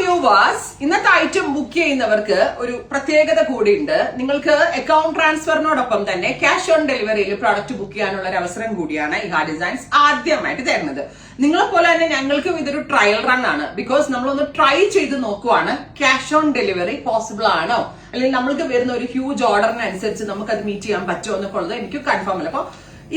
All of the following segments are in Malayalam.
വ്യൂവേഴ്സ്, ഇന്നത്തെ ഐറ്റം ബുക്ക് ചെയ്യുന്നവർക്ക് ഒരു പ്രത്യേകത കൂടിയുണ്ട്. നിങ്ങൾക്ക് അക്കൗണ്ട് ട്രാൻസ്ഫറിനോടൊപ്പം തന്നെ ക്യാഷ് ഓൺ ഡെലിവറിയിൽ പ്രോഡക്റ്റ് ബുക്ക് ചെയ്യാനുള്ള ഒരു അവസരം കൂടിയാണ് ഇഹാ ഡിസൈൻസ് ആദ്യമായിട്ട് തരുന്നത്. നിങ്ങളെ പോലെ തന്നെ ഞങ്ങൾക്കും ഇതൊരു ട്രയൽ റൺ ആണ്. ബിക്കോസ് നമ്മളൊന്ന് ട്രൈ ചെയ്ത് നോക്കുവാണ് ക്യാഷ് ഓൺ ഡെലിവറി പോസിബിൾ ആണോ, അല്ലെങ്കിൽ നമ്മൾക്ക് വരുന്ന ഒരു ഹ്യൂജ് ഓർഡറിനനുസരിച്ച് നമുക്ക് അത് മീറ്റ് ചെയ്യാൻ പറ്റുമോ എന്നൊക്കെ ഉള്ളത് എനിക്ക് കൺഫേം അല്ല. അപ്പൊ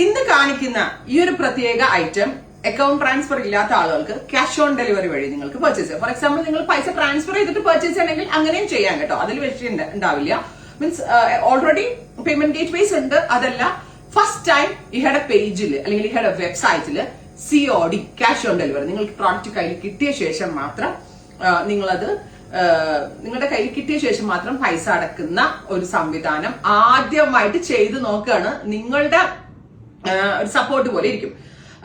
ഇന്ന് കാണിക്കുന്ന ഈ ഒരു പ്രത്യേക ഐറ്റം അക്കൗണ്ട് ട്രാൻസ്ഫർ ഇല്ലാത്ത ആളുകൾക്ക് ക്യാഷ് ഓൺ ഡെലിവറി വഴി നിങ്ങൾക്ക് പർച്ചേസ് ചെയ്യാം. ഫോർ എക്സാമ്പിൾ, നിങ്ങൾ പൈസ ട്രാൻസ്ഫർ ചെയ്തിട്ട് പർച്ചേസ് ചെയ്യണമെങ്കിൽ അങ്ങനെയും ചെയ്യാം കേട്ടോ. അതിൽ വിഷയം ഉണ്ടാവില്ല. Means already payment gateways ഉണ്ട്. അതല്ല, ഫസ്റ്റ് ടൈം ഇഹയുടെ പേജിൽ അല്ലെങ്കിൽ ഇഹയുടെ വെബ്സൈറ്റിൽ COD ക്യാഷ് ഓൺ ഡെലിവറി നിങ്ങൾക്ക് പ്രോഡക്റ്റ് കയ്യിൽ കിട്ടിയ ശേഷം മാത്രം നിങ്ങളുടെ കയ്യിൽ കിട്ടിയ ശേഷം മാത്രം പൈസ അടക്കുന്ന ഒരു സംവിധാനം ആദ്യമായിട്ട് ചെയ്തു നോക്കുകയാണ്. നിങ്ങളുടെ ഒരു സപ്പോർട്ട് പോലെ ഇരിക്കും.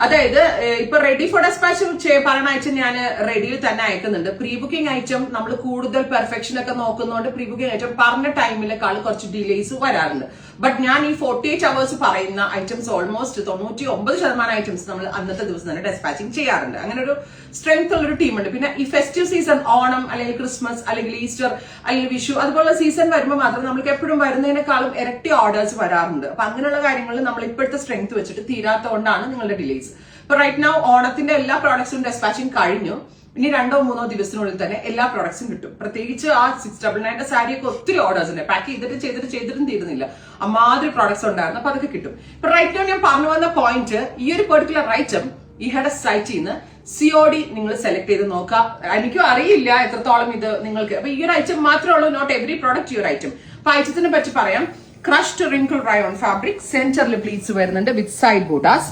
അതായത് ഇപ്പൊ റെഡി ഫോർ ഡെസ്പാച്ച് പറയുന്ന ഐറ്റം ഞാൻ റെഡിയിൽ തന്നെ അയക്കുന്നുണ്ട്. പ്രീ ബുക്കിംഗ് ഐറ്റം നമ്മൾ കൂടുതൽ പെർഫെക്ഷൻ ഒക്കെ നോക്കുന്നതുകൊണ്ട് പ്രീ ബുക്കിംഗ് ഐറ്റം പറഞ്ഞ ടൈമിലേക്കാൾ കുറച്ച് ഡിലേസ് വരാറുണ്ട്. ബട്ട് ഞാൻ ഈ 48 hours പറയുന്ന ഐറ്റംസ് ഓൾമോസ്റ്റ് 99% ഐറ്റംസ് നമ്മൾ അന്നത്തെ ദിവസം തന്നെ ഡെസ്പാച്ചിങ് ചെയ്യാറുണ്ട്. അങ്ങനെ ഒരു സ്ട്രെങ്ത് ഉള്ള ഒരു ടീമുണ്ട്. പിന്നെ ഈ ഫെസ്റ്റീവ് സീസൺ, ഓണം അല്ലെങ്കിൽ ക്രിസ്മസ് അല്ലെങ്കിൽ ഈസ്റ്റർ അല്ലെങ്കിൽ വിഷു അതുപോലുള്ള സീസൺ വരുമ്പോൾ മാത്രം നമുക്ക് എപ്പോഴും വരുന്നതിനേക്കാളും ഇരട്ടി ഓർഡേഴ്സ് വരാറുണ്ട്. അപ്പൊ അങ്ങനെയുള്ള കാര്യങ്ങളിൽ നമ്മൾ ഇപ്പോഴത്തെ സ്ട്രെങ്ത് വെച്ചിട്ട് തീരാത്തതുകൊണ്ടാണ് നിങ്ങളുടെ ഡിലേസ്. ഇപ്പൊ റൈറ്റ് നൗ ഓണത്തിന്റെ എല്ലാ പ്രോഡക്ട്സും ഡെസ്പാച്ചിങ് കഴിഞ്ഞു. ഇനി 2-3 ദിവസത്തിനുള്ളിൽ തന്നെ എല്ലാ പ്രോഡക്ട്സും കിട്ടും. പ്രത്യേകിച്ച് ആ 699 സാരിയൊക്കെ ഒത്തിരി ഓർഡേഴ്സ് ഉണ്ട്. പാക്ക് ചെയ്തിട്ടും തീരുന്നില്ല. അമ്മാതിരി പ്രോഡക്ട്സ് ഉണ്ടായിരുന്നു. അപ്പൊ അതൊക്കെ കിട്ടും. ഇപ്പൊ റൈറ്റ് നൗ ഞാൻ പറഞ്ഞു വന്ന പോയിന്റ്, ഈ ഒരു പെർട്ടിക്കുലർ ഐറ്റം ഇഹയുടെ സൈറ്റിൽ നിന്ന് COD നിങ്ങൾ സെലക്ട് ചെയ്ത് നോക്കാം. എനിക്കും അറിയില്ല എത്രത്തോളം ഇത് നിങ്ങൾക്ക്. അപ്പൊ ഈ ഒരു ഐറ്റം മാത്രമേ ഉള്ളൂ, നോട്ട് എവറി പ്രോഡക്റ്റ് ഈ ഒരു ഐറ്റം. അപ്പൊ ഐറ്റത്തിനെ പറ്റി പറയാം. ക്രഷ്ഡ് റിങ്കിൾ റയോൺ ഫാബ്രിക്, സെന്ററിൽ പ്ലീറ്റ്സ് വരുന്നുണ്ട് വിത്ത് സൈഡ് ബൂട്ടാസ്,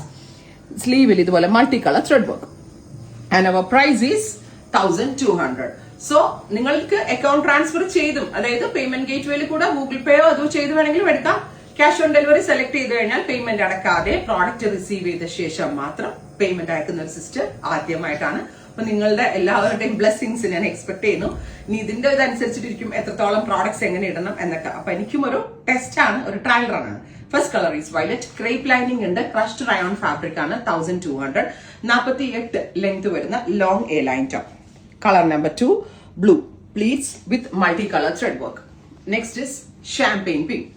സ്ലീവിൽ ഇതുപോലെ multi colour thread work. And our price is 1200. So നിങ്ങൾക്ക് അക്കൗണ്ട് ട്രാൻസ്ഫർ ചെയ്തും, അതായത് പേയ്മെന്റ് ഗേറ്റ് വേയിൽ കൂടെ ഗൂഗിൾ പേയോ അതോ ചെയ്ത് വേണമെങ്കിലും എടുക്കാം. ക്യാഷ് ഓൺ ഡെലിവറി സെലക്ട് ചെയ്ത് കഴിഞ്ഞാൽ പേയ്മെന്റ് അടക്കാതെ പ്രോഡക്റ്റ് റിസീവ് ചെയ്ത ശേഷം മാത്രം പേയ്മെന്റ് അയക്കുന്ന ഒരു സിസ്റ്റം ആദ്യമായിട്ടാണ്. അപ്പൊ നിങ്ങളുടെ എല്ലാവരുടെയും ബ്ലെസ്സിങ്സ് ഞാൻ എക്സ്പെക്ട് ചെയ്യുന്നു. ഇനി ഇതിന്റെ ഇതനുസരിച്ചിട്ടിരിക്കും എത്രത്തോളം പ്രോഡക്ട്സ് എങ്ങനെ ഇടണം എന്നൊക്കെ. അപ്പൊ എനിക്കും ഒരു ടെസ്റ്റ് ആണ്, ഒരു ട്രയൽ റൺ ആണ്. First colour is violet, crepe lining ഉണ്ട്, ക്രഷ്ഡ് റയോൺ ഫാബ്രിക് ആണ്, 1200, 48 ലെങ്ത് വരുന്ന long A line top. Colour number 2 blue, pleats with multi colour thread work. Next is champagne pink,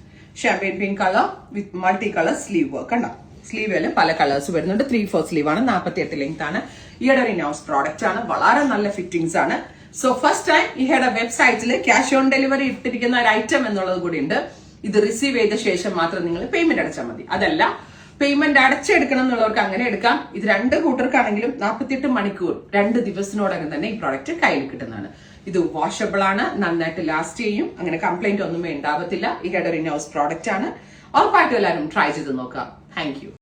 champagne pink colour with multi colour sleeve work. ഉണ്ടോ, സ്ലീവില് പല കളേഴ്സ് വരുന്നുണ്ട്. 3/4 സ്ലീവ് ആണ്, 48 ലെങ്ത് ആണ്. ഇഹയുടെ റിനൗസ് പ്രോഡക്റ്റ് ആണ്, വളരെ നല്ല ഫിറ്റിംഗ്സ് ആണ്. സോ ഫസ്റ്റ് ടൈം ഇഹയുടെ വെബ്സൈറ്റിൽ ക്യാഷ് ഓൺ ഡെലിവറി ഇട്ടിരിക്കുന്ന ഒരു ഐറ്റം എന്നുള്ളത് കൂടി ഉണ്ട്. ഇത് റിസീവ് ചെയ്ത ശേഷം മാത്രം നിങ്ങൾ പേയ്മെന്റ് അടച്ചാൽ മതി. അതല്ല, പേയ്മെന്റ് അടച്ചെടുക്കണം എന്നുള്ളവർക്ക് അങ്ങനെ എടുക്കാം. ഇത് 2 കൂട്ടർക്കാണെങ്കിലും 48 മണിക്കൂർ 2 ദിവസത്തിനോടകം തന്നെ ഈ പ്രോഡക്റ്റ് കയ്യിൽ കിട്ടുന്നതാണ്. ഇത് വാഷബിൾ ആണ്, നന്നായിട്ട് ലാസ്റ്റ് ചെയ്യും, അങ്ങനെ കംപ്ലൈന്റ് ഒന്നും ഉണ്ടാവത്തില്ല. ഇഹയുടെ റിനൗസ് പ്രോഡക്റ്റ് ആണ്. ഉറപ്പായിട്ടും എല്ലാവരും ട്രൈ ചെയ്ത് നോക്കാം. Thank you.